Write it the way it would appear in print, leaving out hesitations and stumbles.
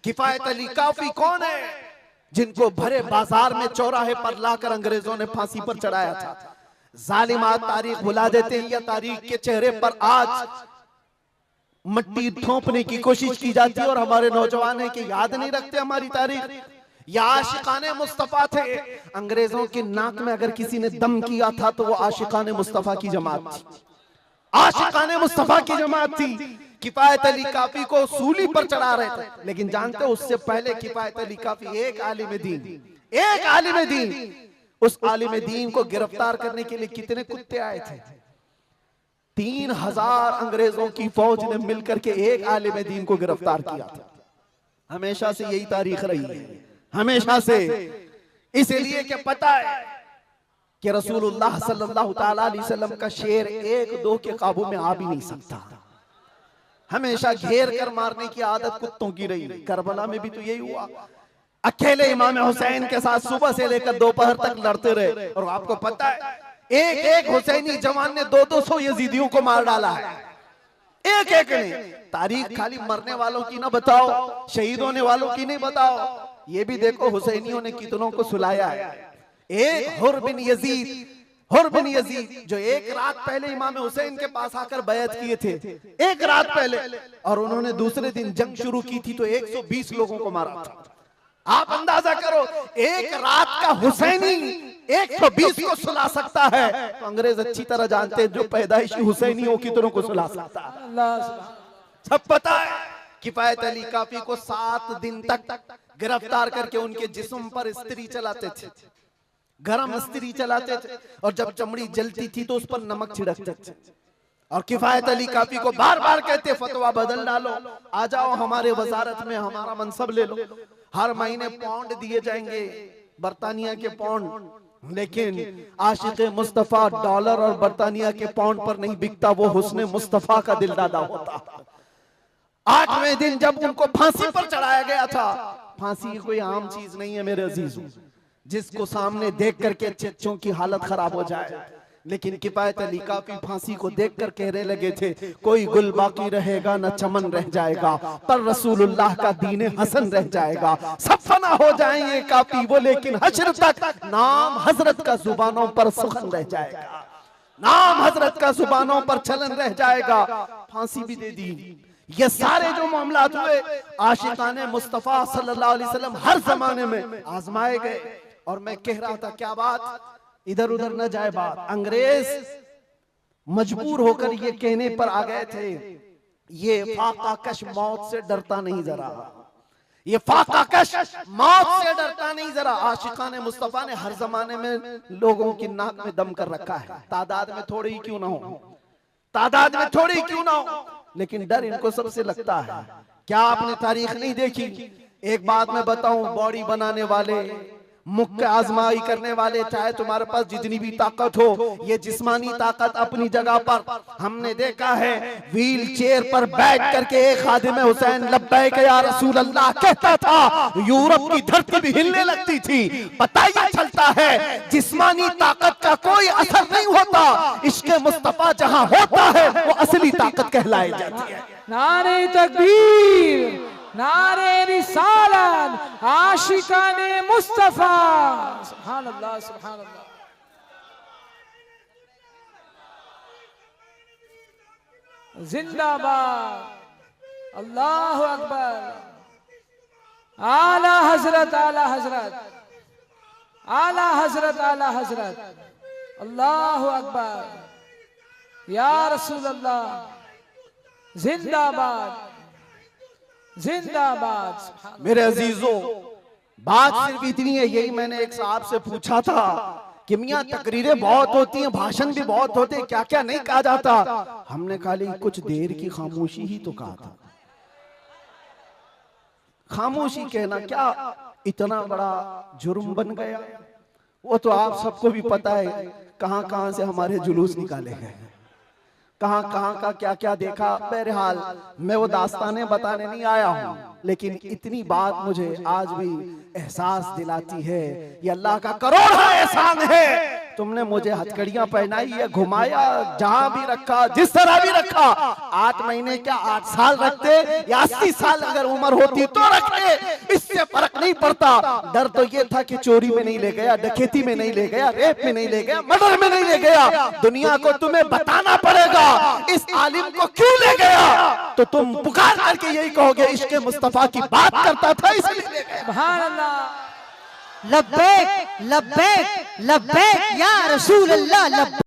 किफायत अली काफी कौन है, जिनको भरे बाजार में चौराहे पर लाकर अंग्रेजों ने फांसी पर चढ़ाया था। जालिमात तारीख भुला देते हैं या तारीख के चेहरे पर आज मट्टी थोपने की कोशिश की जाती है और हमारे नौजवान है कि याद नहीं रखते हमारी तारीख। या आशिकाने मुस्तफा थे, अंग्रेजों के नाक में अगर किसी ने दम किया था तो वो आशिकाने मुस्तफा की जमात थी, आशिकाने मुस्तफा की जमात थी। किफायत अली काफी को सूली पर चढ़ा रहे थे, लेकिन जानते उससे पहले किफायत अली काफी एक आलिम दीन, उस आलिम दीन को गिरफ्तार करने के लिए कितने कुत्ते आए थे? 3000 अंग्रेजों की फौज ने मिलकर के एक आलिम दीन को गिरफ्तार किया था। हमेशा से यही तारीख रही है, हमेशा से। इसलिए कि पता है कि रसूलुल्लाह सल्लल्लाहु ताला अलैहि वसल्लम का शेर एक दो के काबू में आ भी नहीं सकता, हमेशा घेर कर मारने की आदत कुत्तों की रही। करबला में भी तो यही हुआ, अकेले इमाम हुसैन के साथ सुबह से लेकर दोपहर तक लड़ते रहे। और आपको पता है एक एक हुसैनी जवान ने 200 यजीदियों को मार डाला है, एक एक ने। तारीख खाली मरने वालों की ना बताओ, शहीद होने वालों की नहीं बताओ, ये भी देखो हुसैनियों ने कितनों को सुलाया है। एक हुर बिन यजीद जो एक रात पहले इमाम हुसैन के पास आकर बैत किए थे, एक रात पहले, और उन्होंने दूसरे दिन जंग शुरू की थी तो 120 लोगों को मारा था। आप अंदाजा करो, एक रात का हुसैनी 120 को सुला सकता है, तो अंग्रेज अच्छी तरह जानते हैं जो पैदाइशी हुसैनियों कितनों को सुला सकता है। सब पता है। किफायत अली काफी को 7 दिन तक गिरफ्तार करके उनके जिस्म पर इस्त्री चलाते थे, गरम इस्त्री चलाते थे, और जब चमड़ी जलती थी तो उस पर नमक छिड़कते थे। और किफायत अली काफी को बार बार कहते फतवा बदल डालो, आ जाओ हमारे वजारत में, हमारा मनसब ले लो, हर महीने पाउंड दिए जाएंगे, बरतानिया के पाउंड। लेकिन आशिक मुस्तफा डॉलर और बरतानिया के पाउंड पर नहीं बिकता, वो हुस्ने मुस्तफा का दिल दादा होता। 8वें दिन जब उनको फांसी पर चढ़ाया गया था, फांसी कोई आम चीज नहीं है मेरे अजीजों, जिसको सामने देख करके चच्चों की हालत खराब हो जाए। लेकिन किफायत अली काफी फांसी को देखकर कहने लगे थे, कोई गुल बाकी रहेगा न चमन रह जाएगा, पर रसूलुल्लाह का दीन हसन रह जाएगा। सब फना हो जाएंगे काफी वो, लेकिन हश्र तक नाम हजरत का जुबानों पर सुखन रह जाएगा, नाम हजरत का जुबानों पर चलन रह जाएगा। फांसी भी दे दी। ये सारे जो मामलात हुए, आशिकाने मुस्तफा सल्लल्लाहु अलैहि वसल्लम हर जमाने में आजमाए गए। और मैं कह रहा था, क्या बात इधर उधर न जाए बात, अंग्रेज मजबूर होकर ये कहने पर आ गए थे, ये फाका कश मौत से डरता नहीं जरा, ये फाका कश मौत से डरता नहीं जरा। आशिकाने मुस्तफा ने हर जमाने में लोगों की नाक में दम कर रखा है, तादाद में थोड़ी ही क्यों ना हो, तादाद में थोड़ी क्यों ना हो, लेकिन डर इनको सबसे लगता है। क्या आपने तारीख नहीं देखी? एक बात मैं बताऊं, बॉडी बनाने वाले, मुख्य आजमाई करने वाले, चाहे तुम्हारे पास जितनी भी ताकत हो, ये जिस्मानी ताकत अपनी जगह पर, हमने देखा है व्हील चेयर पर बैठ करके एक खादिम हुसैन लब्बैक या रसूल अल्लाह कहता था, यूरोप की धरती भी हिलने लगती थी। पता ही चलता है जिस्मानी ताकत का कोई असर नहीं होता, इश्क़ मुस्तफा जहां होता है वो असली ताकत कहलाई जाती है। नारे तकबीर, नारे रिसालत, आशिकाने मुस्तफा, सुभान अल्लाह, सुभान अल्लाह। जिंदाबाद, अल्लाह अकबर, आला हजरत, आला हजरत, आला हजरत, आला हजरत, अल्लाह अकबर, या रसूल अल्लाह, जिंदाबाद, जिंदाबाद। मेरे अजीजों, बात सिर्फ इतनी है, यही मैंने एक साहब से पूछा था कि मियां तकरीरें बहुत होती हैं, भाषण भी बहुत होते हैं, क्या क्या नहीं कहा जाता? हमने खाली कुछ देर की खामोशी ही तो कहा था। खामोशी कहना क्या इतना बड़ा जुर्म बन गया? वो तो आप सबको भी पता है, कहां कहां से हमारे जुलूस निकाले गए, कहां कहां का क्या क्या देखा। बहरहाल मैं वो दास्तानें बताने नहीं आया हूं, लेकिन इतनी बात मुझे आज भी एहसास दिलाती है, ये अल्लाह का करोड़ा एहसान है तुमने मुझे हथकड़ियां पहनाई है, घुमाया, जहां भी रखा, जिस तरह भी रखा। 8 महीने क्या 8 साल रखते या 80 साल अगर उम्र होती तो रखते, इससे फर्क नहीं पड़ता। डर तो ये था कि चोरी में नहीं ले गया, डकैती में नहीं ले गया, रेप में नहीं ले गया, मर्डर में नहीं ले गया। दुनिया को तुम्हें बताना पड़ेगा इस आलिम को क्यों ले गया, तो तुम पुकार करके यही कहोगे इश्क़ मुस्तफा की बात करता था इसलिए ले गया। सुभान अल्लाह। लब्बैक लब्बैक लब्बैक या रसूल अल्लाह लब्बैक।